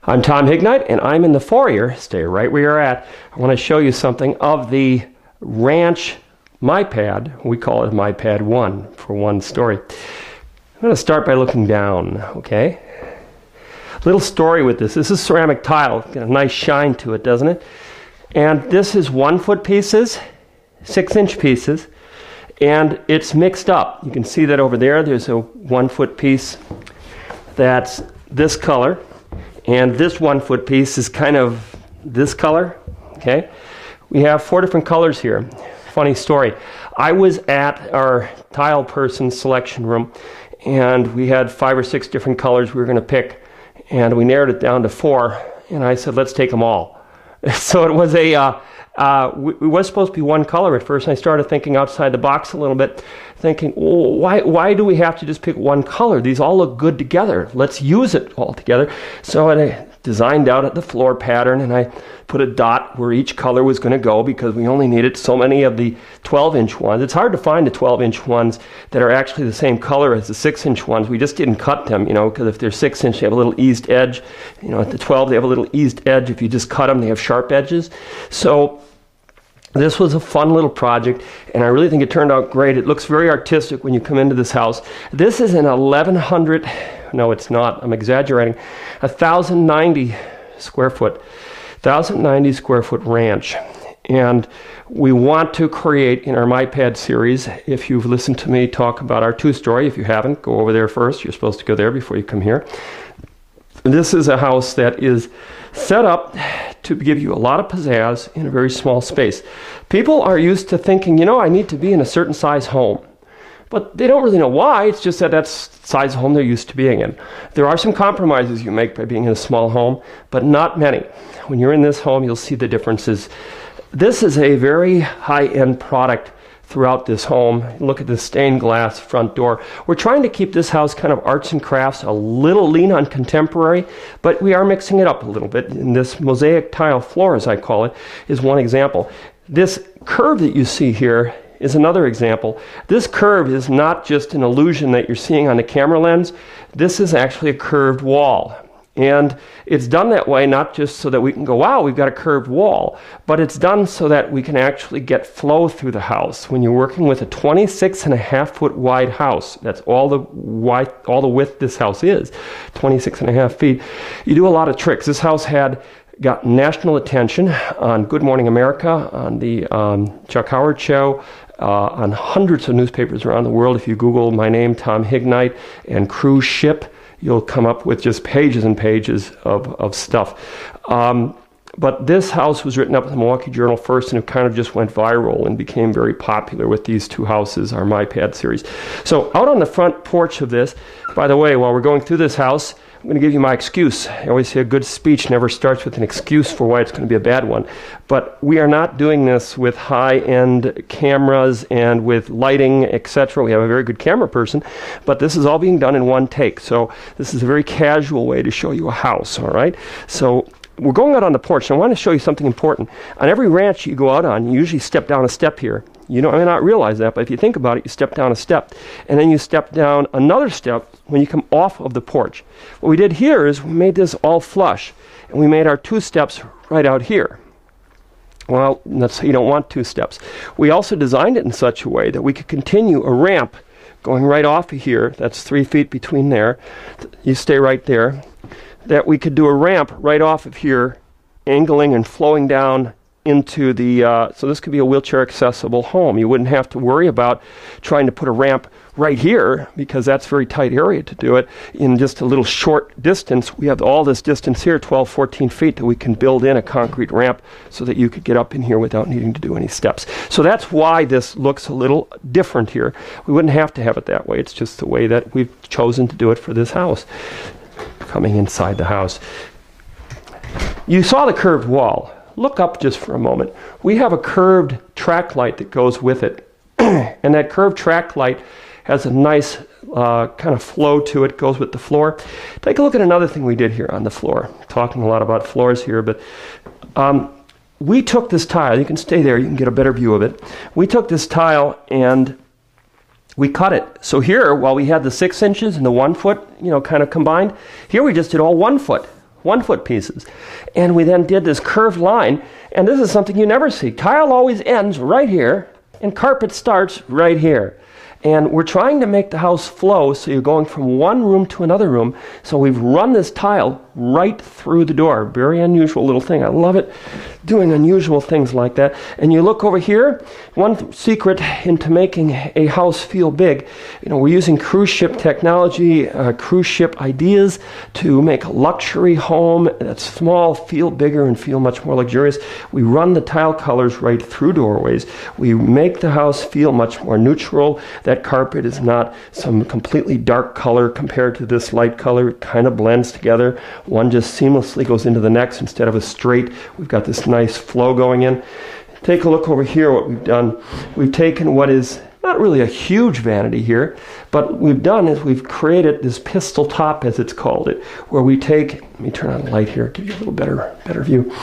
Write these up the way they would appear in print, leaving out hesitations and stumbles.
I'm Tom Hignite, and I'm in the foyer. Stay right where you're at. I want to show you something of the Ranch My Pad. We call it My Pad 1 for one story. I'm going to start by looking down, okay? Little story with this. This is ceramic tile. Got a nice shine to it, doesn't it? And this is 1 foot pieces, 6-inch pieces, and it's mixed up. You can see that over there. There's a 1 foot piece that's this color. And this 1 foot piece is kind of this color, okay? We have 4 different colors here. Funny story. I was at our tile person selection room, and we had 5 or 6 different colors we were going to pick, and we narrowed it down to 4, and I said, let's take them all. So it was it was supposed to be one color at first, and I started thinking outside the box a little bit, thinking, well, why do we have to just pick one color? These all look good together. Let's use it all together. So I designed out at the floor pattern, and I put a dot where each color was going to go because we only needed so many of the 12-inch ones. It's hard to find the 12-inch ones that are actually the same color as the 6-inch ones. We just didn't cut them, because if they're 6-inch, they have a little eased edge. At the 12, they have a little eased edge. If you just cut them, they have sharp edges. So this was a fun little project, and I really think it turned out great. It looks very artistic when you come into this house. This is an 1,100, no it's not, I'm exaggerating, 1,090 square foot ranch. And we want to create in our My Pad series, if you've listened to me talk about our 2-story, if you haven't, go over there first. You're supposed to go there before you come here. This is a house that is set up to give you a lot of pizzazz in a very small space. People are used to thinking, I need to be in a certain size home. But they don't really know why. It's just that that's the size of home they're used to being in. There are some compromises you make by being in a small home, but not many. When you're in this home, you'll see the differences. This is a very high-end product throughout this home. Look at the stained glass front door. We're trying to keep this house kind of arts and crafts, a little lean on contemporary, but we are mixing it up a little bit. And this mosaic tile floor, as I call it, is one example. This curve that you see here is another example. This curve is not just an illusion that you're seeing on the camera lens. This is actually a curved wall. And it's done that way not just so that we can go, wow, we've got a curved wall, but it's done so that we can actually get flow through the house. When you're working with a 26.5 foot wide house, that's all the width this house is, 26.5 feet, you do a lot of tricks. This house got national attention on Good Morning America, on the Chuck Howard Show, on hundreds of newspapers around the world. If you Google my name, Tom Hignite, and cruise ship, you'll come up with just pages and pages of stuff. But this house was written up in the Milwaukee Journal first, and it kind of just went viral and became very popular with these 2 houses, our My Pad series. So out on the front porch of this, by the way, while we're going through this house, I'm going to give you my excuse. I always say a good speech never starts with an excuse for why it's going to be a bad one. But we are not doing this with high-end cameras and with lighting, etc. We have a very good camera person, but this is all being done in one take. So this is a very casual way to show you a house, all right? So we're going out on the porch, and I want to show you something important. On every ranch you go out on, you usually step down a step here. You may not realize that, but if you think about it, you step down a step, and then you step down another step when you come off of the porch. What we did here is we made this all flush, and we made our 2 steps right out here. Well, let's say you don't want 2 steps. We also designed it in such a way that we could continue a ramp going right off of here. That's 3 feet between there. You stay right there. That we could do a ramp right off of here, angling and flowing down into the, so this could be a wheelchair accessible home. You wouldn't have to worry about trying to put a ramp right here because that's a very tight area to do it in just a little short distance. We have all this distance here, 12, 14 feet, that we can build in a concrete ramp so that you could get up in here without needing to do any steps. So that's why this looks a little different here. We wouldn't have to have it that way. It's just the way that we've chosen to do it for this house. Coming inside the house. You saw the curved wall. Look up just for a moment. We have a curved track light that goes with it. And that curved track light has a nice kind of flow to it, goes with the floor. Take a look at another thing we did here on the floor. Talking a lot about floors here, but we took this tile. You can stay there. You can get a better view of it. We took this tile and we cut it. So here, while we had the 6 inches and the 1 foot, kind of combined, here we just did all 1 foot. 1-foot pieces. And we then did this curved line, and this is something you never see. Tile always ends right here, and carpet starts right here. And we're trying to make the house flow so you're going from one room to another room. So we've run this tile right through the door. Very unusual little thing. I love it, doing unusual things like that. And you look over here, one secret into making a house feel big. You know, we're using cruise ship technology, cruise ship ideas to make a luxury home that's small, feel bigger, and feel much more luxurious. We run the tile colors right through doorways. We make the house feel much more neutral. That carpet is not some completely dark color compared to this light color. It kind of blends together. One just seamlessly goes into the next instead of a straight. We've got this nice flow going in. Take a look over here what we've done. We've taken what is not really a huge vanity here, but what we've done is we've created this pistol top, as it's called it, where we take, let me turn on the light here, give you a little better view.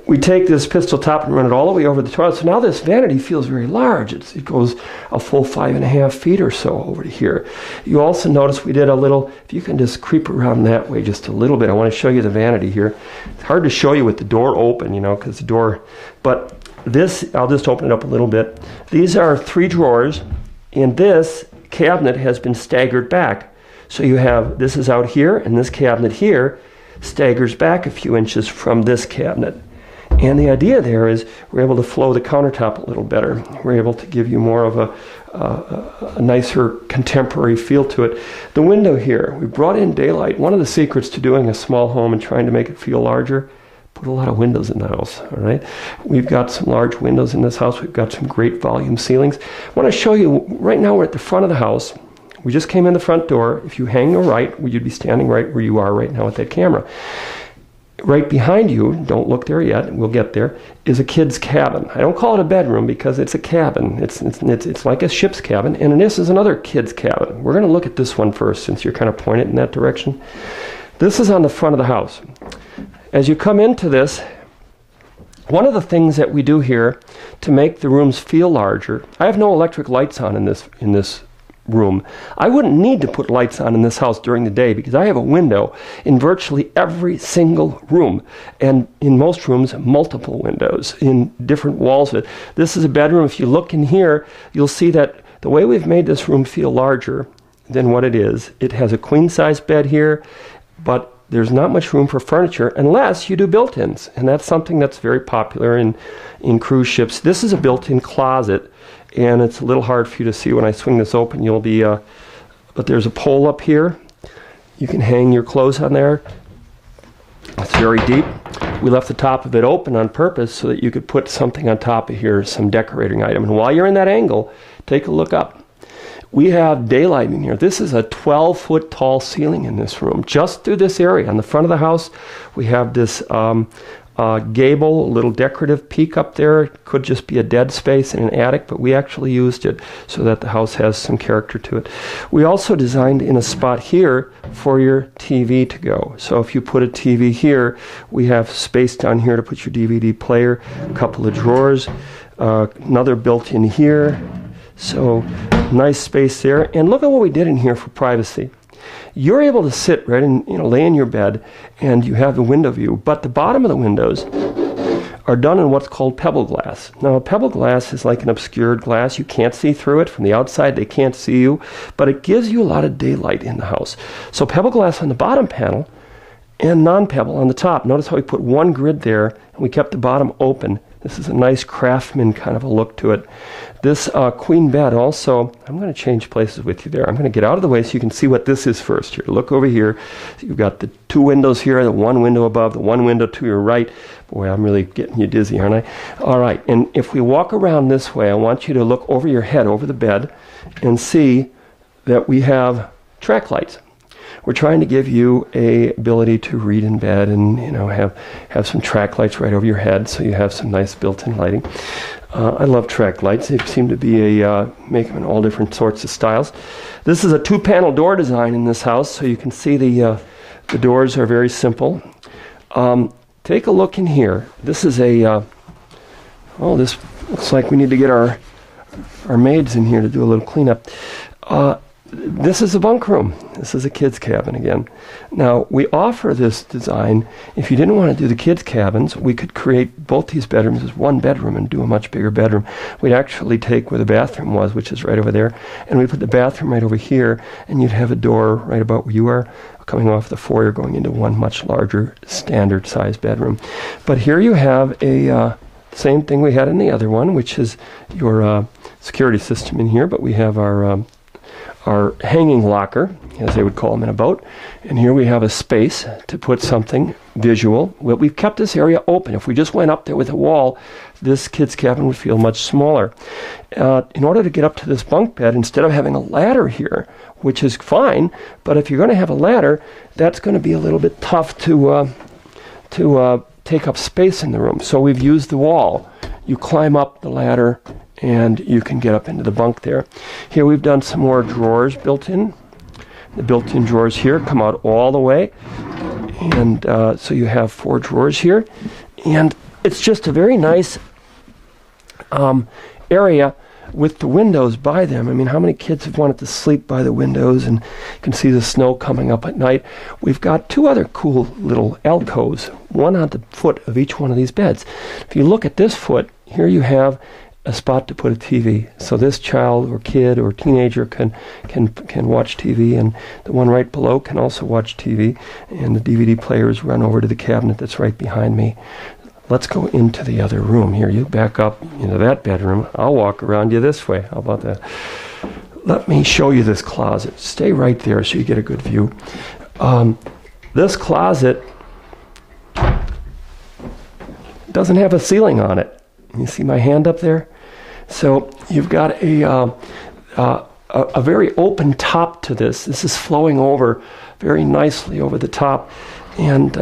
We take this pistol top and run it all the way over the toilet. So now this vanity feels very large. It goes a full 5.5 feet or so over to here. You also notice we did a little, if you can just creep around that way just a little bit. I want to show you the vanity here. It's hard to show you with the door open, you know, because the door, but this, I'll just open it up a little bit. These are 3 drawers, and this cabinet has been staggered back. So you have, this is out here, and this cabinet here staggers back a few inches from this cabinet. And the idea there is we're able to flow the countertop a little better. We're able to give you more of a nicer contemporary feel to it. The window here, we brought in daylight. One of the secrets to doing a small home and trying to make it feel larger, put a lot of windows in the house, all right? We've got some large windows in this house. We've got some great volume ceilings. I want to show you, right now we're at the front of the house. We just came in the front door. If you hang to right, you'd be standing right where you are right now with that camera. Right behind you, don't look there yet, we'll get there, is a kid's cabin. I don't call it a bedroom because it's a cabin. It's like a ship's cabin, and this is another kid's cabin. We're going to look at this one first since you're kind of pointed in that direction. This is on the front of the house. As you come into this, one of the things that we do here to make the rooms feel larger, I have no electric lights on in this room. I wouldn't need to put lights on in this house during the day because I have a window in virtually every single room, and in most rooms multiple windows in different walls of it. This is a bedroom. If you look in here, you'll see that the way we've made this room feel larger than what it is, it has a queen size bed here, but there's not much room for furniture unless you do built-ins, and that's something that's very popular in cruise ships. This is a built-in closet, and it's a little hard for you to see when I swing this open. You'll be, but there's a pole up here. You can hang your clothes on there. It's very deep. We left the top of it open on purpose so that you could put something on top of here, some decorating item. And while you're in that angle, take a look up. We have daylight in here. This is a 12-foot tall ceiling in this room. Just through this area on the front of the house, we have this gable, a little decorative peak up there. It could just be a dead space in an attic, but we actually used it so that the house has some character to it. We also designed in a spot here for your TV to go. So if you put a TV here, we have space down here to put your DVD player, a couple of drawers, another built-in here. So nice space there. And look at what we did in here for privacy. You're able to sit right in, lay in your bed, and you have the window view. But the bottom of the windows are done in what's called pebble glass. Now, pebble glass is like an obscured glass. You can't see through it. From the outside, they can't see you. But it gives you a lot of daylight in the house. So pebble glass on the bottom panel and non-pebble on the top. Notice how we put one grid there, and we kept the bottom open. This is a nice craftsman kind of a look to it. This queen bed also, I'm going to change places with you there. I'm going to get out of the way so you can see what this is first here. Look over here. So you've got the 2 windows here, the 1 window above, the 1 window to your right. Boy, I'm really getting you dizzy, aren't I? All right, and if we walk around this way, I want you to look over your head, over the bed, and see that we have track lights. We're trying to give you a ability to read in bed and have some track lights right over your head, so you have some nice built-in lighting. I love track lights. They seem to be make them in all different sorts of styles. This is a 2-panel door design in this house, so you can see the doors are very simple. Take a look in here. This is a this looks like we need to get our maids in here to do a little cleanup. this is a bunk room. This is a kid's cabin again. Now, we offer this design. If you didn't want to do the kids' cabins, we could create both these bedrooms as one bedroom and do a much bigger bedroom. We'd actually take where the bathroom was, which is right over there, and we put the bathroom right over here, and you'd have a door right about where you are, coming off the foyer, going into one much larger standard-sized bedroom. But here you have a same thing we had in the other one, which is your security system in here, but we have our hanging locker, as they would call them in a boat. And here we have a space to put something visual. Well, we've kept this area open. If we just went up there with a wall, this kid's cabin would feel much smaller. In order to get up to this bunk bed, instead of having a ladder here, which is fine, but if you're going to have a ladder, that's going to be a little bit tough to take up space in the room. So we've used the wall. You climb up the ladder and you can get up into the bunk there. Here we've done some more drawers built in. The built-in drawers here come out all the way. And so you have 4 drawers here. And it's just a very nice area with the windows by them. I mean, how many kids have wanted to sleep by the windows and can see the snow coming up at night? We've got 2 other cool little alcoves, one on the foot of each one of these beds. If you look at this foot, here you have a spot to put a TV. So this child or kid or teenager can watch TV, and the one right below can also watch TV, and the DVD players run over to the cabinet that's right behind me. Let's go into the other room here. You back up into that bedroom. I'll walk around you this way. How about that? Let me show you this closet. Stay right there so you get a good view. This closet doesn't have a ceiling on it. You see my hand up there? So you've got a very open top to this. This is flowing over very nicely over the top. And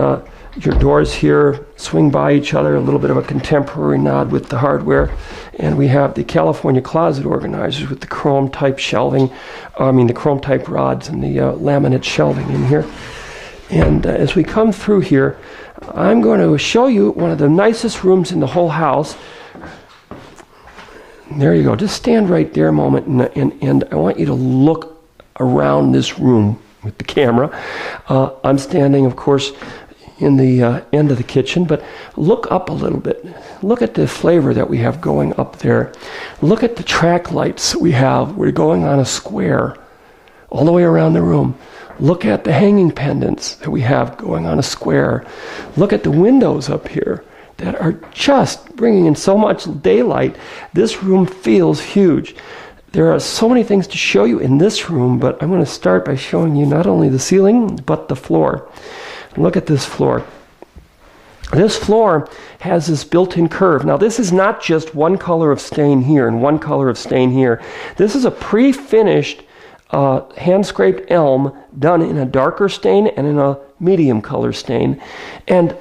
your doors here swing by each other, a little bit of a contemporary nod with the hardware. And we have the California closet organizers with the chrome type shelving, the chrome type rods and the laminate shelving in here. And as we come through here, I'm going to show you one of the nicest rooms in the whole house. There you go. Just stand right there a moment, and I want you to look around this room with the camera. I'm standing, of course, in the end of the kitchen, but look up a little bit. Look at the flavor that we have going up there. Look at the track lights that we have. We're going on a square all the way around the room. Look at the hanging pendants that we have going on a square. Look at the windows up here that are just bringing in so much daylight. This room feels huge. There are so many things to show you in this room, but I'm going to start by showing you not only the ceiling, but the floor. Look at this floor. This floor has this built-in curve. Now, this is not just one color of stain here and one color of stain here. This is a pre-finished hand-scraped elm done in a darker stain and in a medium color stain. And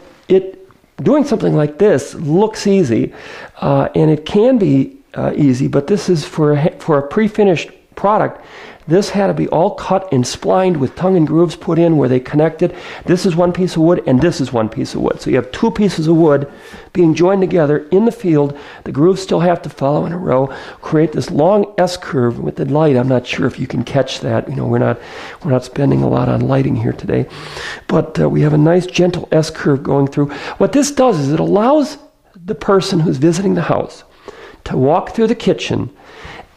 doing something like this looks easy, and it can be easy, but this is for a pre-finished product. This had to be all cut and splined with tongue and grooves put in where they connected. This is one piece of wood, and this is one piece of wood. So you have 2 pieces of wood being joined together in the field. The grooves still have to follow in a row, create this long S-curve with the light. I'm not sure if you can catch that. You know, we're not spending a lot on lighting here today. But we have a nice gentle S-curve going through. What this does is it allows the person who's visiting the house to walk through the kitchen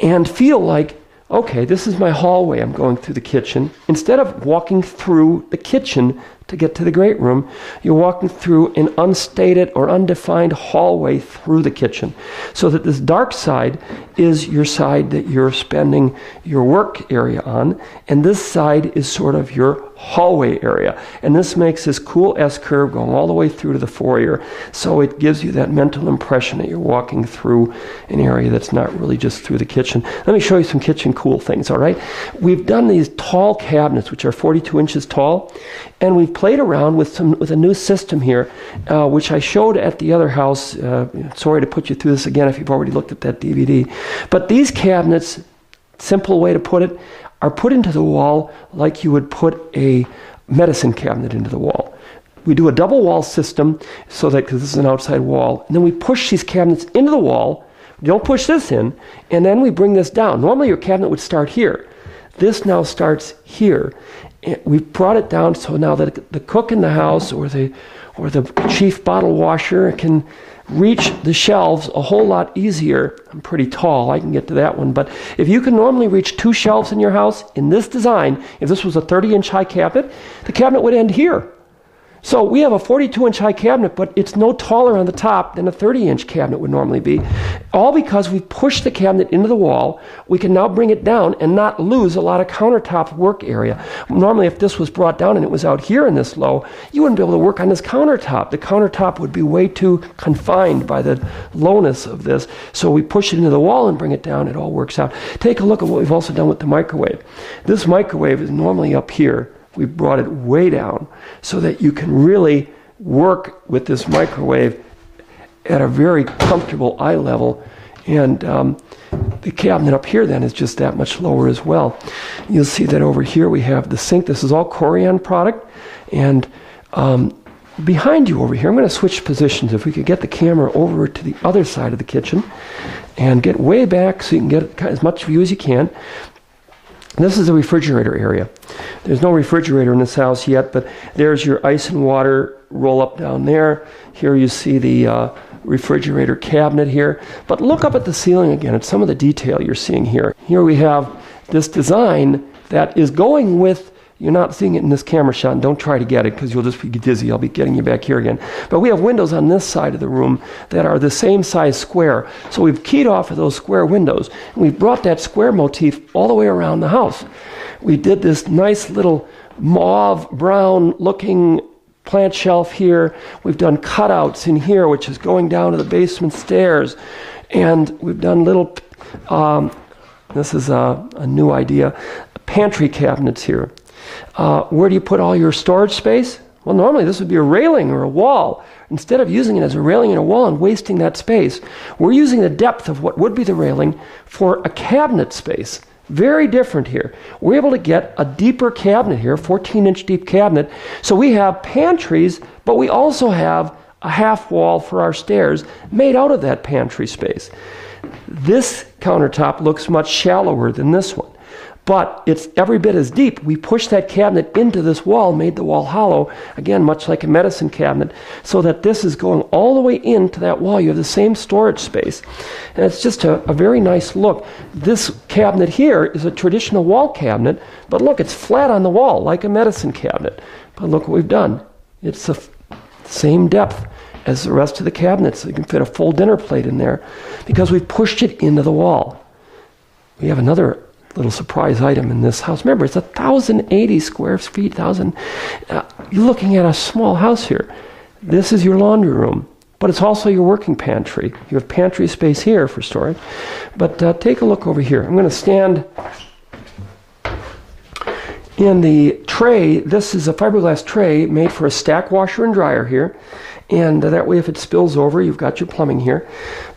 and feel like, okay, this is my hallway. I'm going through the kitchen. Instead of walking through the kitchen to get to the great room, you're walking through an unstated or undefined hallway through the kitchen. So that this dark side is your side that you're spending your work area on, and this side is sort of your hallway area. And this makes this cool S-curve going all the way through to the foyer. So it gives you that mental impression that you're walking through an area that's not really just through the kitchen. Let me show you some kitchen cool things, all right? We've done these tall cabinets, which are 42 inches tall, and we've played around with a new system here, which I showed at the other house. Sorry to put you through this again if you've already looked at that DVD. But these cabinets, simple way to put it, are put into the wall like you would put a medicine cabinet into the wall. We do a double wall system so that, because this is an outside wall, and then we push these cabinets into the wall. We don't push this in, and then we bring this down. Normally your cabinet would start here. This now starts here. And we've brought it down so now that the cook in the house or the chief bottle washer can reach the shelves a whole lot easier. I'm pretty tall, I can get to that one, but if you can normally reach 2 shelves in your house, in this design, if this was a 30-inch high cabinet, the cabinet would end here. So we have a 42-inch high cabinet, but it's no taller on the top than a 30-inch cabinet would normally be. All because we pushed the cabinet into the wall. We can now bring it down and not lose a lot of countertop work area. Normally, if this was brought down and it was out here in this low, you wouldn't be able to work on this countertop. The countertop would be way too confined by the lowness of this. So we push it into the wall and bring it down. It all works out. Take a look at what we've also done with the microwave. This microwave is normally up here. We brought it way down so that you can really work with this microwave at a very comfortable eye level. And the cabinet up here then is just that much lower as well. You'll see that over here we have the sink. This is all Corian product. And behind you over here, I'm going to switch positions. If we could get the camera over to the other side of the kitchen and get way back so you can get as much view as you can. This is the refrigerator area. There's no refrigerator in this house yet, but there's your ice and water roll up down there. Here you see the refrigerator cabinet here. But look up at the ceiling again at some of the detail you're seeing here. Here we have this design that is going with, you're not seeing it in this camera shot, and don't try to get it because you'll just be dizzy. I'll be getting you back here again. But we have windows on this side of the room that are the same size square. So we've keyed off of those square windows, and we've brought that square motif all the way around the house. We did this nice little mauve brown looking plant shelf here. We've done cutouts in here, which is going down to the basement stairs. And we've done little, this is a new idea, pantry cabinets here. Where do you put all your storage space? Well, normally this would be a railing or a wall. Instead of using it as a railing and a wall and wasting that space, we're using the depth of what would be the railing for a cabinet space. Very different here. We're able to get a deeper cabinet here, 14-inch deep cabinet. So we have pantries, but we also have a half wall for our stairs made out of that pantry space. This countertop looks much shallower than this one, but it's every bit as deep. We pushed that cabinet into this wall, made the wall hollow, again, much like a medicine cabinet, so that this is going all the way into that wall. You have the same storage space. And it's just a very nice look. This cabinet here is a traditional wall cabinet, but look, it's flat on the wall, like a medicine cabinet. But look what we've done. It's the same depth as the rest of the cabinet, so you can fit a full dinner plate in there, because we've pushed it into the wall. We have another little surprise item in this house. Remember, it's 1,080 square feet. You're looking at a small house here. This is your laundry room, but it's also your working pantry. You have pantry space here for storage. But take a look over here. I'm going to stand in the tray. This is a fiberglass tray made for a stack washer and dryer here. And that way, if it spills over, you've got your plumbing here.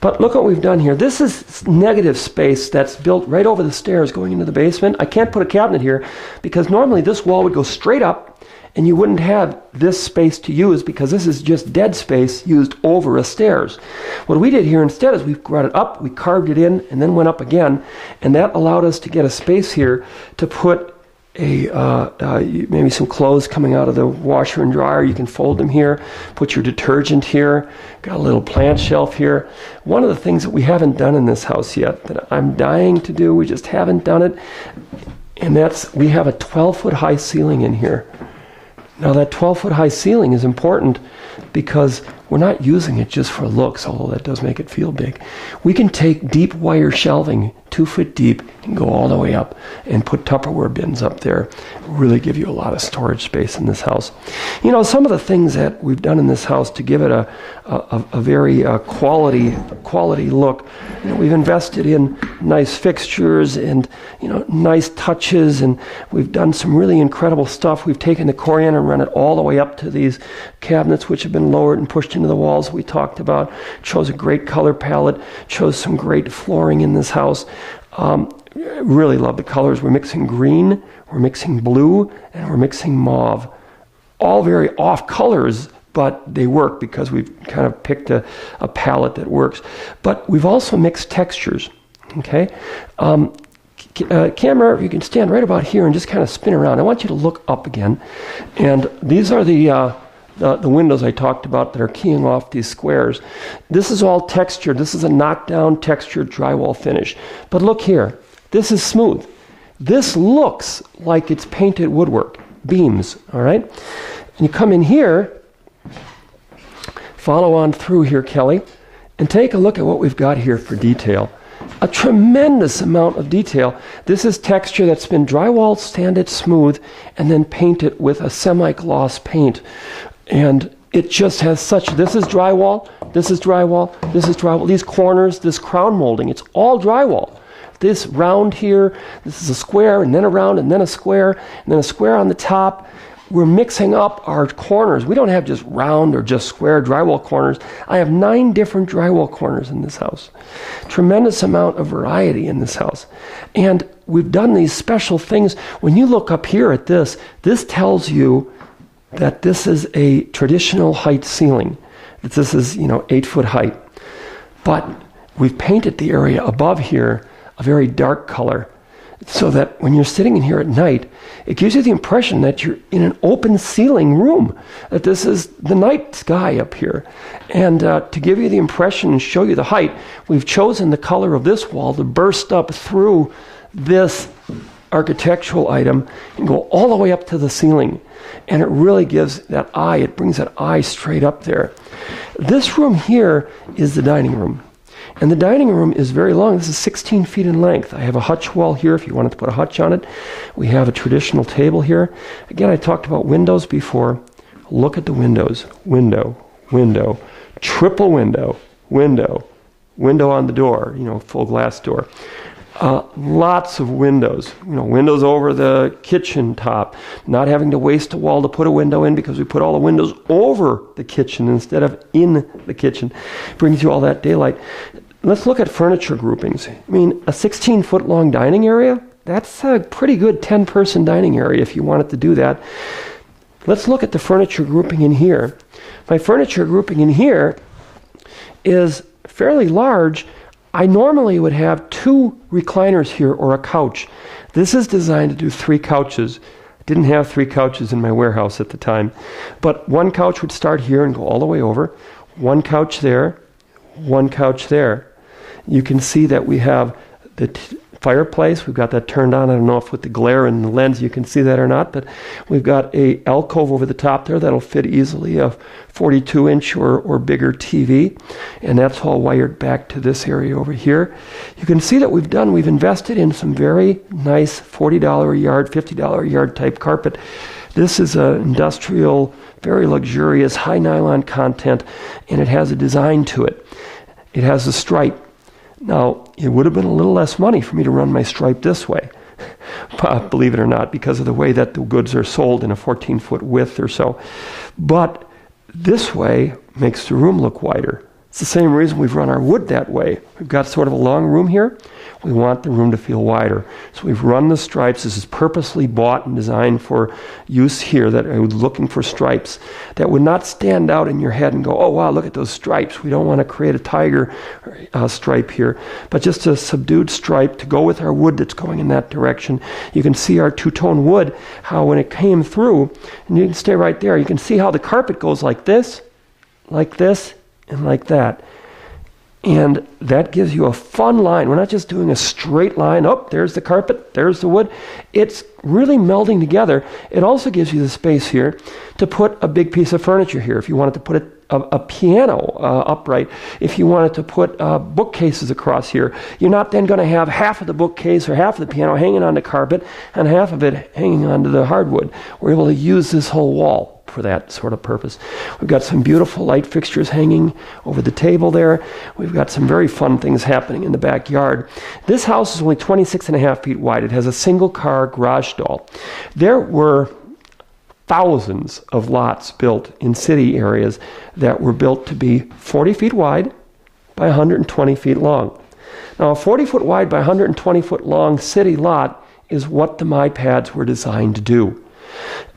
But look what we've done here. This is negative space that's built right over the stairs going into the basement. I can't put a cabinet here because normally this wall would go straight up and you wouldn't have this space to use because this is just dead space used over a stairs. What we did here instead is we brought it up, we carved it in, and then went up again. And that allowed us to get a space here to put maybe some clothes coming out of the washer and dryer. You can fold them here, put your detergent here, got a little plant shelf here. One of the things that we haven't done in this house yet that I'm dying to do, we just haven't done it, and that's we have a 12-foot high ceiling in here. Now that 12-foot high ceiling is important because we're not using it just for looks, although that does make it feel big. We can take deep wire shelving, 2 foot deep, and go all the way up and put Tupperware bins up there. Really give you a lot of storage space in this house. You know, some of the things that we've done in this house to give it a very quality look. You know, we've invested in nice fixtures and, you know, nice touches, and we've done some really incredible stuff. We've taken the Corian and run it all the way up to these cabinets, which have been lowered and pushed into the walls we talked about. Chose a great color palette, chose some great flooring in this house. Really love the colors. We're mixing green, we're mixing blue, and we're mixing mauve. All very off colors, but they work because we've kind of picked a palette that works. But we've also mixed textures, okay? Camera, you can stand right about here and just kind of spin around. I want you to look up again. And these are the windows I talked about that are keying off these squares. This is all textured. This is a knockdown textured drywall finish. But look here. This is smooth. This looks like it's painted woodwork, beams, all right? And you come in here, follow on through here, Kelly, and take a look at what we've got here for detail. A tremendous amount of detail. This is texture that's been drywall sanded smooth and then painted with a semi-gloss paint. And it just has such, this is drywall, this is drywall, this is drywall. These corners, this crown molding, it's all drywall. This round here, this is a square, and then a round, and then a square, and then a square on the top. We're mixing up our corners. We don't have just round or just square drywall corners. I have 9 different drywall corners in this house. Tremendous amount of variety in this house. And we've done these special things. When you look up here at this, this tells you that this is a traditional height ceiling. That this is, 8-foot height. But we've painted the area above here a very dark color, so that when you're sitting in here at night, it gives you the impression that you're in an open ceiling room, that this is the night sky up here. And to give you the impression and show you the height, we've chosen the color of this wall to burst up through this architectural item and go all the way up to the ceiling. And it really gives that eye, it brings that eye straight up there. This room here is the dining room. And the dining room is very long. This is 16 feet in length. I have a hutch wall here if you wanted to put a hutch on it. We have a traditional table here. Again, I talked about windows before. Look at the windows. Window, window, triple window, window, window on the door, full glass door. Lots of windows, windows over the kitchen top, not having to waste a wall to put a window in because we put all the windows over the kitchen instead of in the kitchen. Brings you all that daylight. Let's look at furniture groupings. A 16-foot long dining area, that's a pretty good 10-person dining area if you wanted to do that. Let's look at the furniture grouping in here. My furniture grouping in here is fairly large. I normally would have 2 recliners here or a couch. This is designed to do 3 couches. I didn't have 3 couches in my warehouse at the time. But 1 couch would start here and go all the way over. 1 couch there, 1 couch there. You can see that we have the fireplace. We've got that turned on. I don't know if with the glare and the lens you can see that or not, but we've got a alcove over the top there that'll fit easily a 42-inch or bigger TV, and that's all wired back to this area over here. You can see that we've invested in some very nice $40 a yard, $50 a yard type carpet. This is an industrial, very luxurious, high nylon content, and it has a design to it. It has a stripe. Now, it would have been a little less money for me to run my stripe this way, believe it or not, because of the way that the goods are sold in a 14-foot width or so. But this way makes the room look wider. It's the same reason we've run our wood that way. We've got sort of a long room here. We want the room to feel wider. So we've run the stripes. This is purposely bought and designed for use here, that I was looking for stripes that would not stand out in your head and go, oh, wow, look at those stripes. We don't want to create a tiger stripe here, but just a subdued stripe to go with our wood that's going in that direction. You can see our two-tone wood, how when it came through, and you can stay right there, you can see how the carpet goes like this, and like that. And that gives you a fun line. We're not just doing a straight line. Oh, there's the carpet, there's the wood. It's really melding together. It also gives you the space here to put a big piece of furniture here. If you wanted to put a piano upright, if you wanted to put bookcases across here, you're not then going to have half of the bookcase or half of the piano hanging on the carpet and half of it hanging onto the hardwood. We're able to use this whole wall for that sort of purpose. We've got some beautiful light fixtures hanging over the table there. We've got some very fun things happening in the backyard. This house is only 26.5 feet wide. It has a single car garage stall. There were thousands of lots built in city areas that were built to be 40 feet wide by 120 feet long. Now, a 40-foot wide by 120-foot long city lot is what the My Pads were designed to do.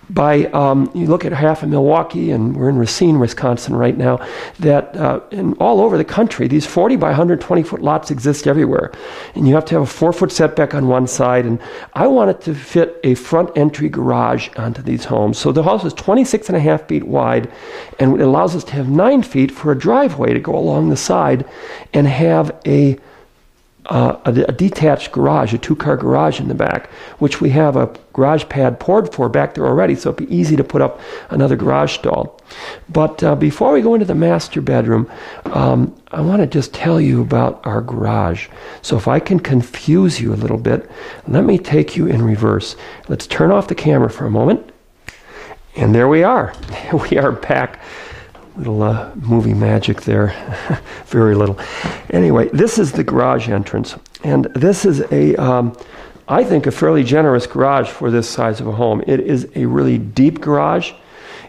you look at half of Milwaukee, and we're in Racine, Wisconsin right now, that and all over the country, these 40 by 120 foot lots exist everywhere. And you have to have a 4-foot setback on one side. And I wanted to fit a front entry garage onto these homes. So the house is 26.5 feet wide, and it allows us to have 9 feet for a driveway to go along the side and have a detached garage, a 2-car garage in the back, which we have a garage pad poured for back there already, so it'd be easy to put up another garage stall. But before we go into the master bedroom, I want to just tell you about our garage. So if I can confuse you a little bit, let me take you in reverse. Let's turn off the camera for a moment. And there we are. We are back. Little movie magic there. Very little. Anyway, this is the garage entrance. And this is I think, a fairly generous garage for this size of a home. It is a really deep garage.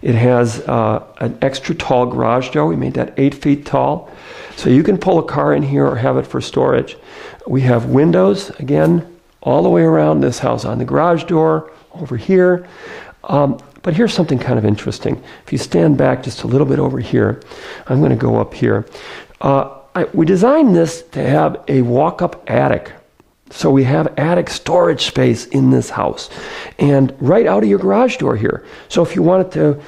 It has an extra tall garage door. We made that 8 feet tall. So you can pull a car in here or have it for storage. We have windows, again, all the way around this house, on the garage door, over here. But here's something kind of interesting. If you stand back just a little bit over here, I'm going to go up here. We designed this to have a walk-up attic. So we have attic storage space in this house. And right out of your garage door here. So if you wanted to,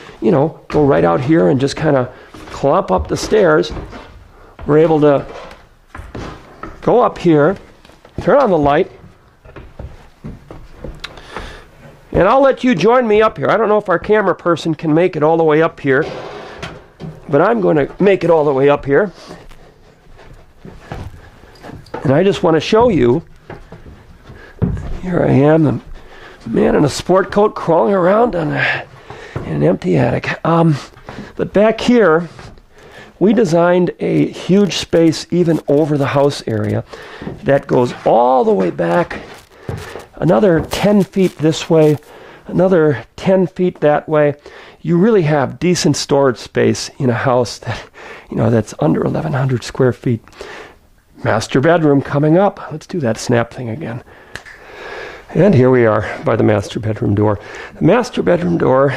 go right out here and just kind of clomp up the stairs, we're able to go up here, turn on the light, and I'll let you join me up here. I don't know if our camera person can make it all the way up here, but I'm going to make it all the way up here. And I just want to show you, here I am, the man in a sport coat crawling around in an empty attic. But back here, we designed a huge space even over the house area that goes all the way back, another 10 feet this way, another 10 feet that way. You really have decent storage space in a house that, that's under 1,100 square feet. Master bedroom coming up. Let's do that snap thing again. And here we are by the master bedroom door. The master bedroom door,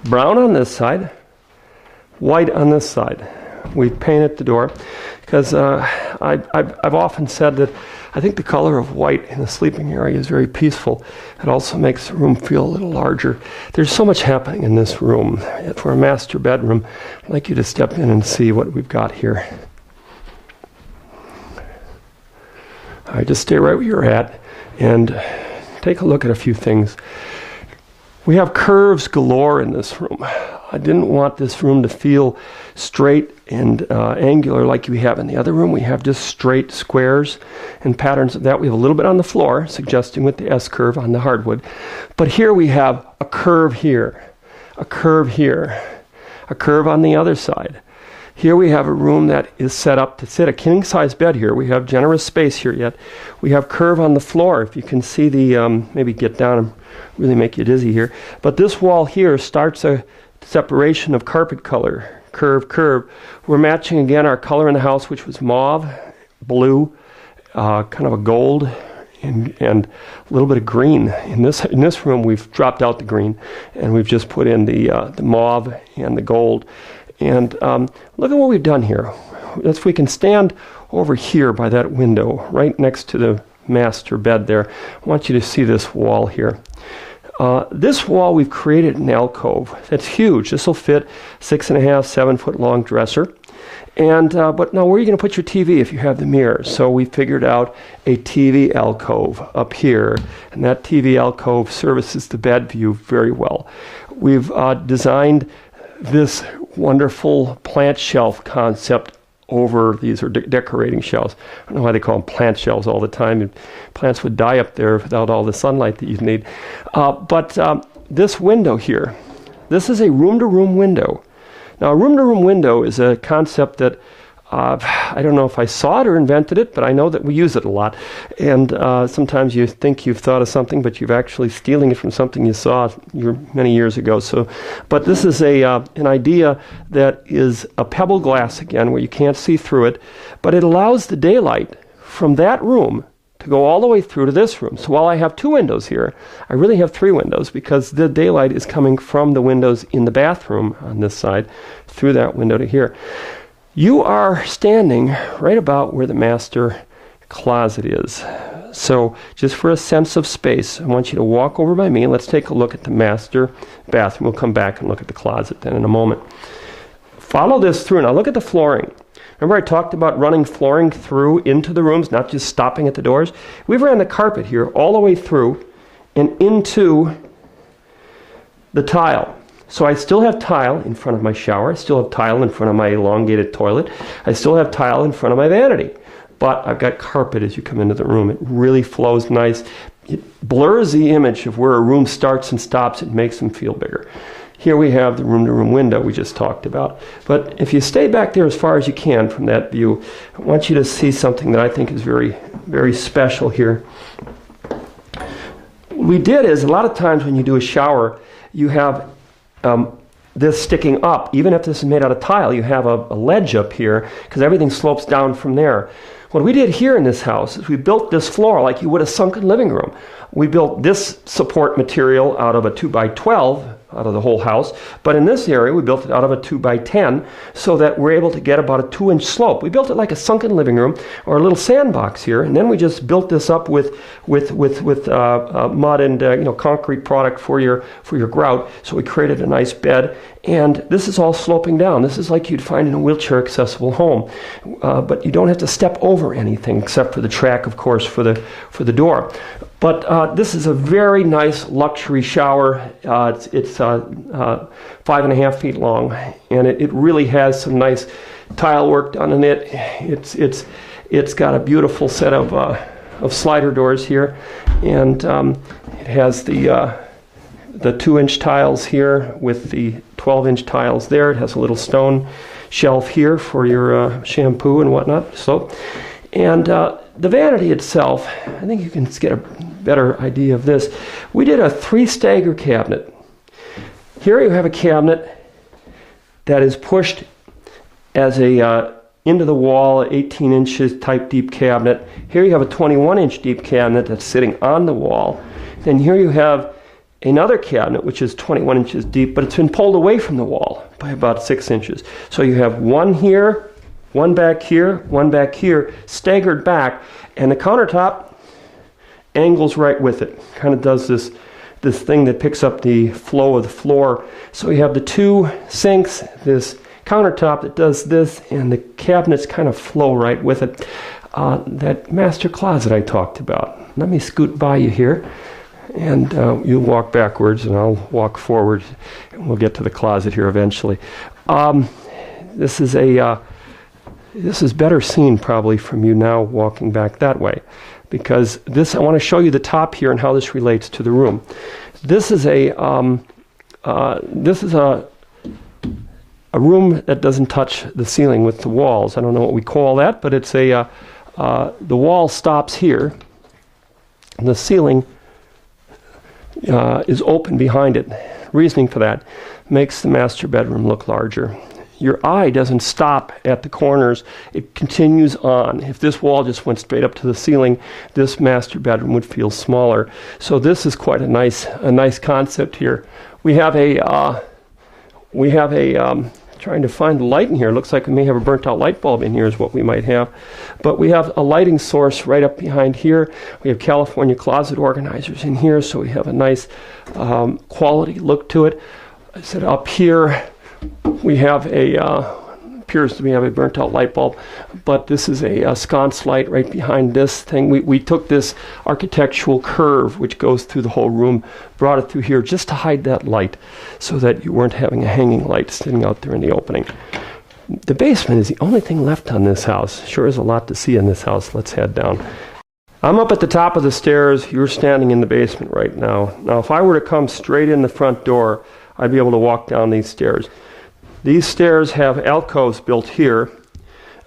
brown on this side, white on this side. We painted the door because I've often said that I think the color of white in the sleeping area is very peaceful. It also makes the room feel a little larger. There's so much happening in this room. For a master bedroom, I'd like you to step in and see what we've got here. All right, just stay right where you're at and take a look at a few things. We have curves galore in this room. I didn't want this room to feel straight and angular like we have in the other room. We have just straight squares and patterns of that. We have a little bit on the floor, suggesting with the S-curve on the hardwood. But here we have a curve here, a curve here, a curve on the other side. Here we have a room that is set up to sit a king-size bed here. We have generous space here yet. We have curve on the floor. If you can see the, maybe get down and really make you dizzy here. But this wall here starts a separation of carpet color, curve, curve. We're matching again our color in the house, which was mauve, blue, kind of a gold, and a little bit of green. In this room, we've dropped out the green, and we've just put in the mauve and the gold. And look at what we've done here. If we can stand over here by that window, right next to the master bed there, I want you to see this wall here. This wall, we've created an alcove that's huge. This will fit 6.5, 7 foot long dresser. And but now, where are you going to put your TV if you have the mirror? So we figured out a TV alcove up here, and that TV alcove services the bed view very well. We've designed this wonderful plant shelf concept over these, or decorating shelves. I don't know why they call them plant shelves all the time. Plants would die up there without all the sunlight that you'd need. But this window here, this is a room-to-room window. Now, a room-to-room window is a concept that I don't know if I saw it or invented it, but I know that we use it a lot. And sometimes you think you've thought of something, but you've actually stealing it from something you saw many years ago. But this is an idea that is a pebble glass again, where you can't see through it, but it allows the daylight from that room to go all the way through to this room. So while I have 2 windows here, I really have 3 windows because the daylight is coming from the windows in the bathroom on this side through that window to here. You are standing right about where the master closet is. So just for a sense of space, I want you to walk over by me and let's take a look at the master bathroom. We'll come back and look at the closet then in a moment. Follow this through. Now look at the flooring. Remember I talked about running flooring through into the rooms, not just stopping at the doors? We've ran the carpet here all the way through and into the tile. So I still have tile in front of my shower. I still have tile in front of my elongated toilet. I still have tile in front of my vanity. But I've got carpet as you come into the room. It really flows nice. It blurs the image of where a room starts and stops. It makes them feel bigger. Here we have the room-to-room window we just talked about. But if you stay back there as far as you can from that view, I want you to see something that I think is very, very special here. What we did is, a lot of times when you do a shower, you have this sticking up. Even if this is made out of tile, you have a ledge up here because everything slopes down from there. What we did here in this house is we built this floor like you would a sunken living room. We built this support material out of a 2x12 out of the whole house, but in this area we built it out of a 2x10 so that we're able to get about a 2-inch slope. We built it like a sunken living room or a little sandbox here, and then we just built this up with mud and concrete product for your grout. So we created a nice bed, and this is all sloping down. This is like you'd find in a wheelchair accessible home, but you don't have to step over anything except for the track, of course, for the door. But this is a very nice luxury shower. It's 5.5 feet long, and it really has some nice tile work done in it. It's got a beautiful set of slider doors here, and it has the 2-inch tiles here with the 12-inch tiles there. It has a little stone shelf here for your shampoo and whatnot. So, and the vanity itself, I think you can get a better idea of this. We did a 3-stagger cabinet. Here you have a cabinet that is pushed as a into the wall, 18 inches type deep cabinet. Here you have a 21-inch deep cabinet that's sitting on the wall. Then here you have another cabinet which is 21 inches deep, but it's been pulled away from the wall by about 6 inches. So you have one here, one back here, staggered back, and the countertop angles right with it. Kind of does this thing that picks up the flow of the floor. So you have the 2 sinks, this countertop that does this, and the cabinets kind of flow right with it. That master closet I talked about. Let me scoot by you here, and you walk backwards and I'll walk forward, and we'll get to the closet here eventually. This is better seen probably from you now walking back that way, because I want to show you the top here and how this relates to the room. This is a room that doesn't touch the ceiling with the walls. I don't know what we call that, but it's the wall stops here, and the ceiling is open behind it. Reasoning for that makes the master bedroom look larger. Your eye doesn't stop at the corners. It continues on. If this wall just went straight up to the ceiling, this master bedroom would feel smaller. So this is quite a nice concept here. We have a trying to find the light in here. It looks like we may have a burnt out light bulb in here is what we might have. But we have a lighting source right up behind here. We have California closet organizers in here, so we have a nice quality look to it. I said up here we have appears to be a burnt out light bulb, but this is a sconce light right behind this thing. We took this architectural curve which goes through the whole room, brought it through here just to hide that light so that you weren't having a hanging light sitting out there in the opening. The basement is the only thing left on this house. Sure is a lot to see in this house. Let's head down. I'm up at the top of the stairs. You're standing in the basement right now. Now if I were to come straight in the front door, I'd be able to walk down these stairs. These stairs have alcoves built here,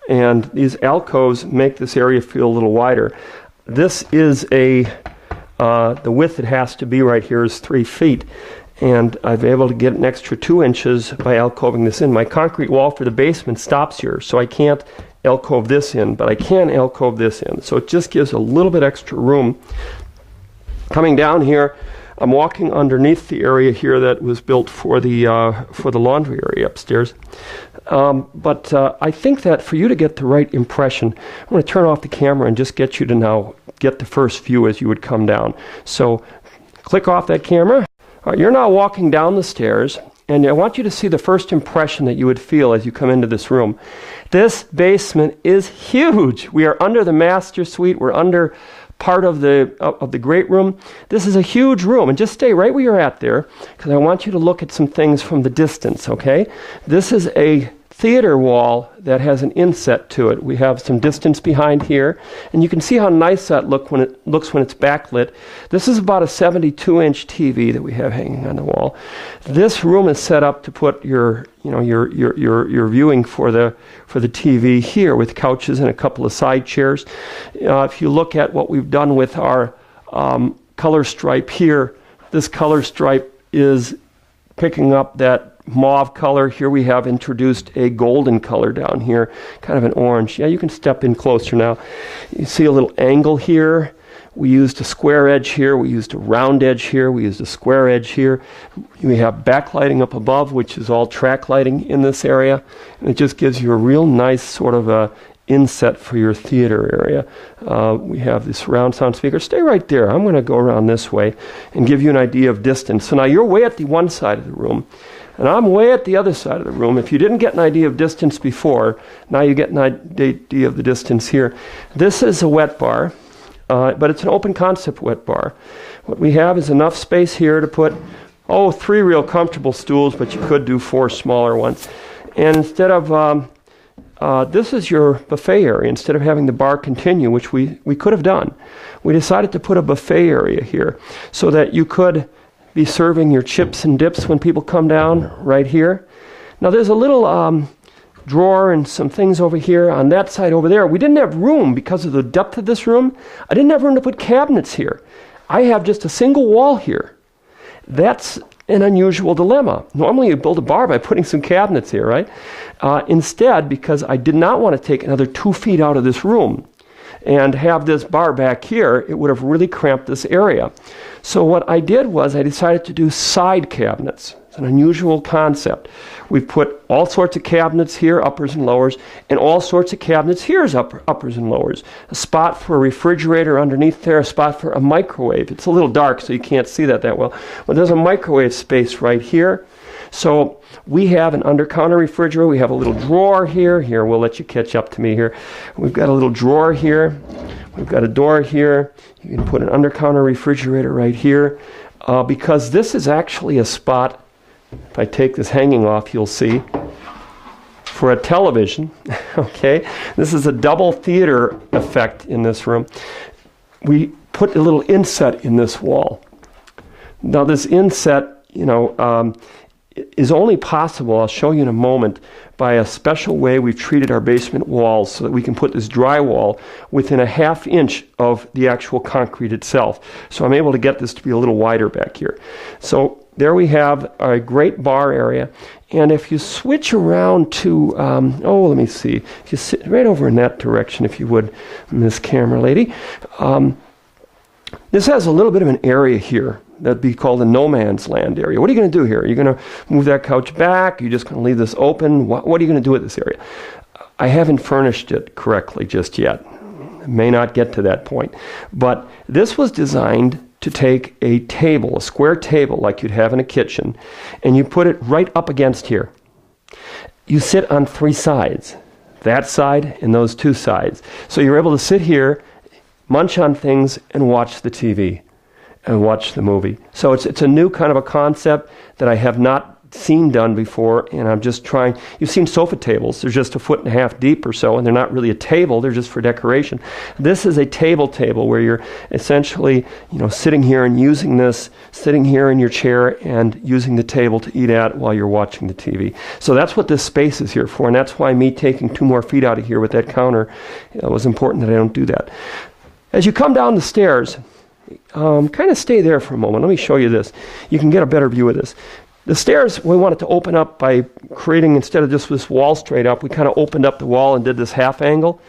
and these alcoves make this area feel a little wider. This is the width it has to be right here is 3 feet, and I've been able to get an extra 2 inches by alcoving this in. My concrete wall for the basement stops here, so I can't alcove this in, but I can alcove this in. So it just gives a little bit extra room. Coming down here, I'm walking underneath the area here that was built for the laundry area upstairs. But I think that for you to get the right impression, I'm going to turn off the camera and just get you to now get the first view as you would come down. So click off that camera. All right, you're now walking down the stairs, and I want you to see the first impression that you would feel as you come into this room. This basement is huge. We are under the master suite. We're under part of the great room. This is a huge room, and just stay right where you're at there, because I want you to look at some things from the distance, okay? This is a theater wall that has an inset to it. We have some distance behind here, and you can see how nice that looks when it's backlit. This is about a 72-inch TV that we have hanging on the wall. This room is set up to put your viewing for the TV here, with couches and a couple of side chairs. If you look at what we've done with our color stripe here, this color stripe is picking up that mauve color. Here we have introduced a golden color down here, kind of an orange. Yeah, you can step in closer now. You see a little angle here. We used a square edge here. We used a round edge here. We used a square edge here. We have backlighting up above, which is all track lighting in this area. And it just gives you a real nice sort of a inset for your theater area. We have this surround sound speaker. Stay right there. I'm going to go around this way and give you an idea of distance. So now you're way at the one side of the room, and I'm way at the other side of the room. If you didn't get an idea of distance before, now you get an idea of the distance here. This is a wet bar, but it's an open concept wet bar. What we have is enough space here to put, 3 real comfortable stools, but you could do 4 smaller ones. And instead of, this is your buffet area. Instead of having the bar continue, which we could have done, we decided to put a buffet area here so that you could be serving your chips and dips when people come down right here. Now there's a little drawer and some things over here on that side over there. We didn't have room because of the depth of this room. I didn't have room to put cabinets here. I have just a single wall here. That's an unusual dilemma. Normally you build a bar by putting some cabinets here, right? Instead, because I did not want to take another 2 feet out of this room and have this bar back here, it would have really cramped this area. So what I did was I decided to do side cabinets. It's an unusual concept. We've put all sorts of cabinets here, uppers and lowers, and all sorts of cabinets here is uppers and lowers. A spot for a refrigerator underneath there, a spot for a microwave. It's a little dark, so you can't see that well. But there's a microwave space right here. So we have an under-counter refrigerator. We have a little drawer here. Here, we'll let you catch up to me here. We've got a little drawer here. We've got a door here. You can put an under-counter refrigerator right here. Because this is actually a spot, if I take this hanging off, you'll see, for a television. Okay? This is a double theater effect in this room. We put a little inset in this wall. Now this inset, is only possible, I'll show you in a moment, by a special way we've treated our basement walls so that we can put this drywall within a ½ inch of the actual concrete itself. So I'm able to get this to be a little wider back here. So there we have a great bar area. And if you switch around to, let me see, if you sit right over in that direction, if you would, Miss Camera Lady. This has a little bit of an area here that'd be called a no man's land area. What are you going to do here? Are you going to move that couch back? Are you just going to leave this open? What are you going to do with this area? I haven't furnished it correctly just yet. I may not get to that point. But this was designed to take a table, a square table like you'd have in a kitchen, and you put it right up against here. You sit on 3 sides, that side and those 2 sides. So you're able to sit here, munch on things, and watch the TV and watch the movie. So it's a new kind of a concept that I have not seen done before, and I'm just trying. You've seen sofa tables. They're just 1.5 feet deep or so, and they're not really a table. They're just for decoration. This is a table where you're essentially, sitting here and using this, sitting here in your chair and using the table to eat at while you're watching the TV. So that's what this space is here for, and that's why me taking 2 more feet out of here with that counter, it was important that I don't do that. As you come down the stairs, kind of stay there for a moment. Let me show you this. You can get a better view of this. The stairs, we wanted to open up by creating, instead of just this wall straight up, we kind of opened up the wall and did this half angle.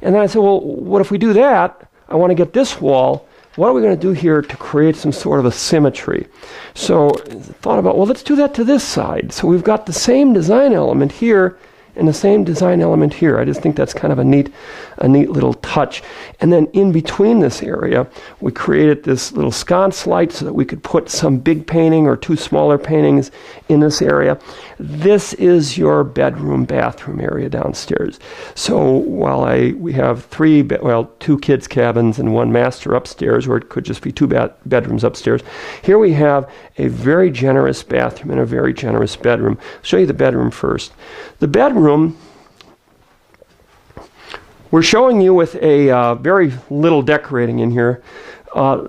And then I said, well, what if we do that? I want to get this wall. What are we going to do here to create some sort of a symmetry? So I thought about, well, let's do that to this side. So we've got the same design element here and the same design element here. I just think that's kind of a neat little touch. And then in between this area, we created this little sconce light so that we could put some big painting or two smaller paintings in this area. This is your bedroom, bathroom area downstairs. So while we have two kids' cabins and one master upstairs, or it could just be two bedrooms upstairs, here we have a very generous bathroom and a very generous bedroom. I'll show you the bedroom first. The bedroom, we're showing you with a very little decorating in here.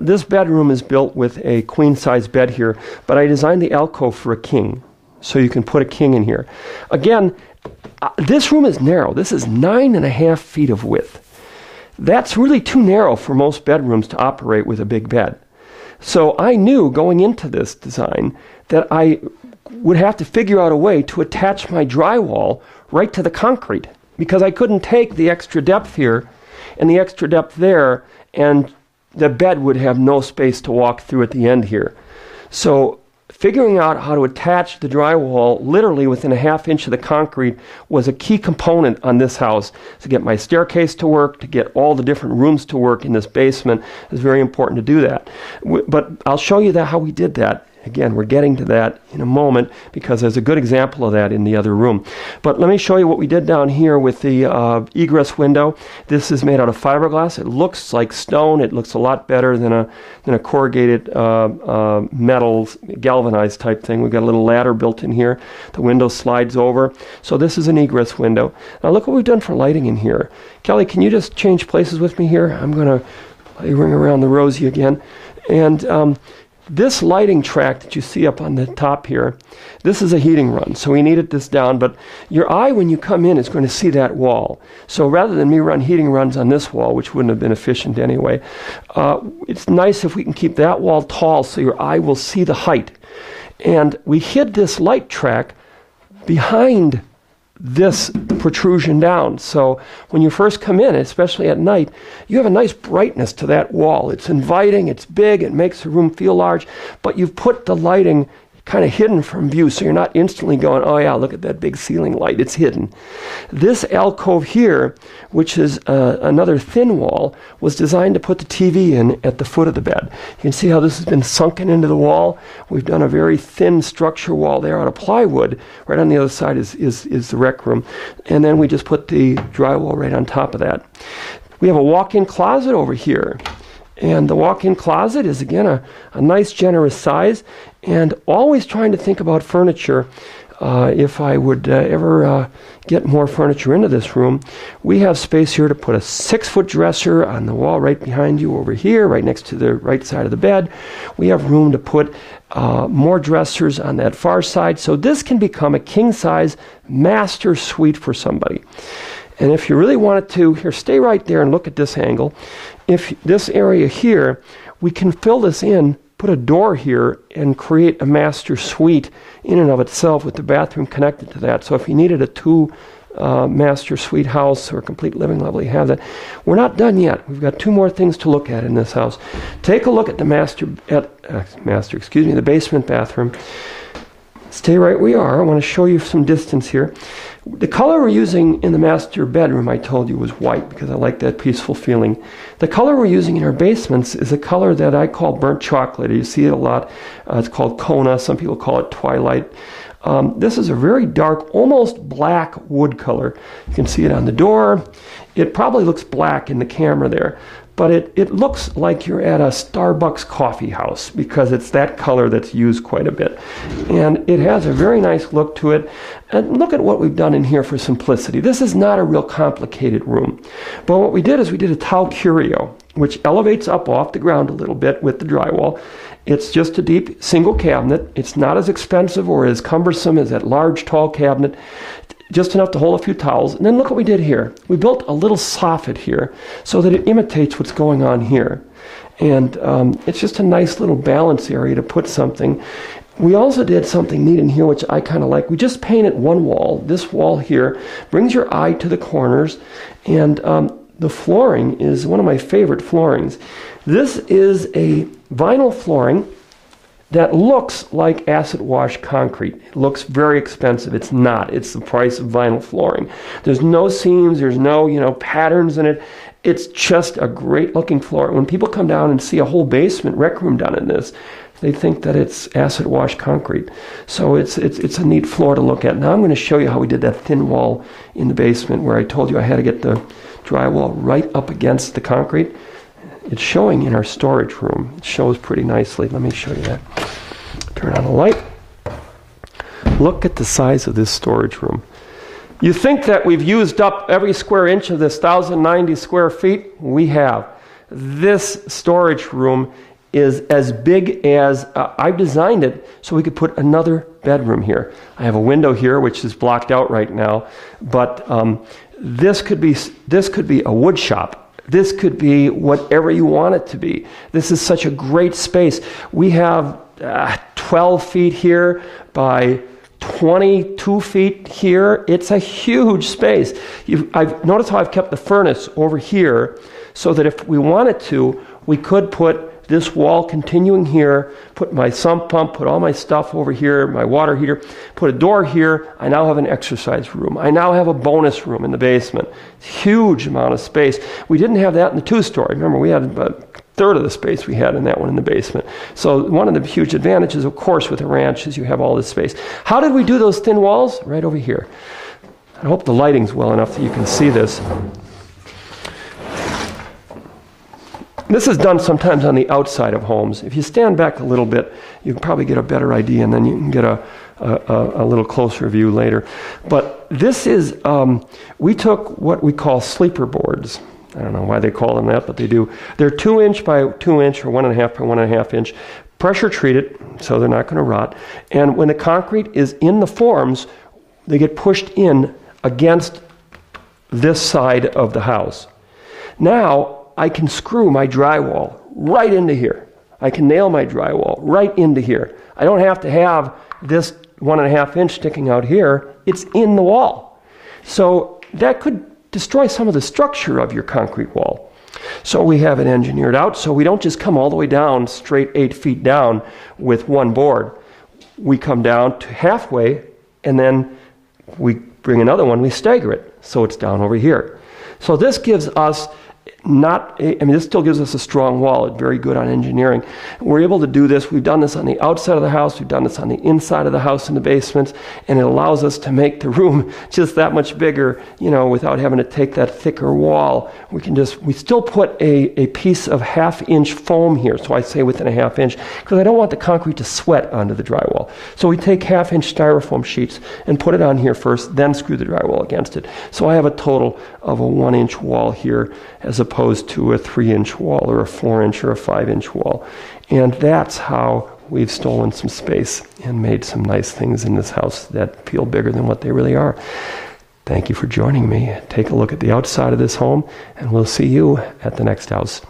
This bedroom is built with a queen-size bed here, but I designed the alcove for a king, so you can put a king in here. Again, this room is narrow. This is 9.5 feet of width. That's really too narrow for most bedrooms to operate with a big bed. So I knew going into this design that I would have to figure out a way to attach my drywall right to the concrete, because I couldn't take the extra depth here and the extra depth there, and the bed would have no space to walk through at the end here. So figuring out how to attach the drywall literally within a ½ inch of the concrete was a key component on this house. To get my staircase to work, to get all the different rooms to work in this basement, is very important to do that. But I'll show you how we did that. Again, we're getting to that in a moment because there's a good example of that in the other room. But let me show you what we did down here with the egress window. This is made out of fiberglass. It looks like stone. It looks a lot better than a corrugated metal galvanized type thing. We've got a little ladder built in here. The window slides over. So this is an egress window. Now look what we've done for lighting in here. Kelly, can you just change places with me here? I'm going to play Ring Around the Rosie again. And this lighting track that you see up on the top here, this is a heating run, so we needed this down, but your eye when you come in is going to see that wall. So rather than me run heating runs on this wall, which wouldn't have been efficient anyway, it's nice if we can keep that wall tall so your eye will see the height. And we hid this light track behind this protrusion down. So when you first come in, especially at night, you have a nice brightness to that wall. It's inviting, it's big, it makes the room feel large, but you've put the lighting kind of hidden from view, so you're not instantly going, oh yeah, look at that big ceiling light, it's hidden. This alcove here, which is another thin wall, was designed to put the TV in at the foot of the bed. You can see how this has been sunken into the wall. We've done a very thin structure wall there out of plywood. Right on the other side is the rec room. And then we just put the drywall right on top of that. We have a walk-in closet over here. And the walk-in closet is, again, a nice, generous size. And always trying to think about furniture. If I would ever get more furniture into this room, we have space here to put a 6-foot dresser on the wall right behind you over here, right next to the right side of the bed. We have room to put more dressers on that far side. So this can become a king-size master suite for somebody. And if you really wanted to, here, stay right there and look at this angle. If this area here, we can fill this in, put a door here, and create a master suite in and of itself with the bathroom connected to that. So if you needed a master suite house or a complete living level, you have that. We're not done yet. We've got 2 more things to look at in this house. Take a look at the the basement bathroom. Stay right where you are. I want to show you some distance here. The color we're using in the master bedroom, I told you, was white because I like that peaceful feeling. The color we're using in our basements is a color that I call burnt chocolate. You see it a lot. It's called Kona. Some people call it twilight. This is a very dark, almost black wood color. You can see it on the door. It probably looks black in the camera there, but it looks like you're at a Starbucks coffee house because it's that color that's used quite a bit. And it has a very nice look to it. And look at what we've done in here for simplicity. This is not a real complicated room. But what we did is we did a tall curio, which elevates up off the ground a little bit with the drywall. It's just a deep single cabinet. It's not as expensive or as cumbersome as that large tall cabinet. Just enough to hold a few towels. And then look what we did here. We built a little soffit here so that it imitates what's going on here. And it's just a nice little balance area to put something. We also did something neat in here, which I kind of like. We just painted one wall. This wall here brings your eye to the corners, and the flooring is one of my favorite floorings. This is a vinyl flooring that looks like acid wash concrete. It looks very expensive. It's not. It's the price of vinyl flooring. There's no seams. There's no, patterns in it. It's just a great looking floor. When people come down and see a whole basement rec room done in this, they think that it's acid wash concrete. So it's a neat floor to look at. Now I'm going to show you how we did that thin wall in the basement where I told you I had to get the drywall right up against the concrete. It's showing in our storage room. It shows pretty nicely. Let me show you that. Turn on the light. Look at the size of this storage room. You think that we've used up every square inch of this 1,090 square feet? We have. This storage room is as big as I've designed it so we could put another bedroom here. I have a window here which is blocked out right now, but this could be a wood shop. This could be whatever you want it to be. This is such a great space. We have 12 feet here by 22 feet here. It's a huge space. I've noticed how I've kept the furnace over here so that if we wanted to, we could put this wall continuing here, put my sump pump, put all my stuff over here, my water heater, put a door here. I now have an exercise room. I now have a bonus room in the basement. Huge amount of space. We didn't have that in the two-story. Remember, we had about a third of the space we had in that one in the basement. So one of the huge advantages, of course, with a ranch is you have all this space. How did we do those thin walls? Right over here. I hope the lighting's well enough that you can see this. This is done sometimes on the outside of homes. If you stand back a little bit, you can probably get a better idea, and then you can get a little closer view later. But this is, we took what we call sleeper boards. I don't know why they call them that, but they do. They're 2 inch by 2 inch or 1.5 by 1.5 inch, pressure treated, so they're not going to rot. And when the concrete is in the forms, they get pushed in against this side of the house. Now, I can screw my drywall right into here. I can nail my drywall right into here. I don't have to have this 1.5 inch sticking out here. It's in the wall. So that could destroy some of the structure of your concrete wall. So we have it engineered out so we don't just come all the way down straight 8 feet down with one board. We come down to halfway and then we bring another one, we stagger it so it's down over here. So this gives us this still gives us a strong wall. It's very good on engineering. We're able to do this. We've done this on the outside of the house. We've done this on the inside of the house in the basements, and it allows us to make the room just that much bigger, without having to take that thicker wall. We still put a piece of 1/2 inch foam here. So I say within a 1/2 inch, because I don't want the concrete to sweat onto the drywall. So we take 1/2 inch styrofoam sheets and put it on here first, then screw the drywall against it. So I have a total of a 1 inch wall here as opposed to a 3 inch wall or a 4 inch or a 5 inch wall. And that's how we've stolen some space and made some nice things in this house that feel bigger than what they really are. Thank you for joining me. Take a look at the outside of this home, and we'll see you at the next house.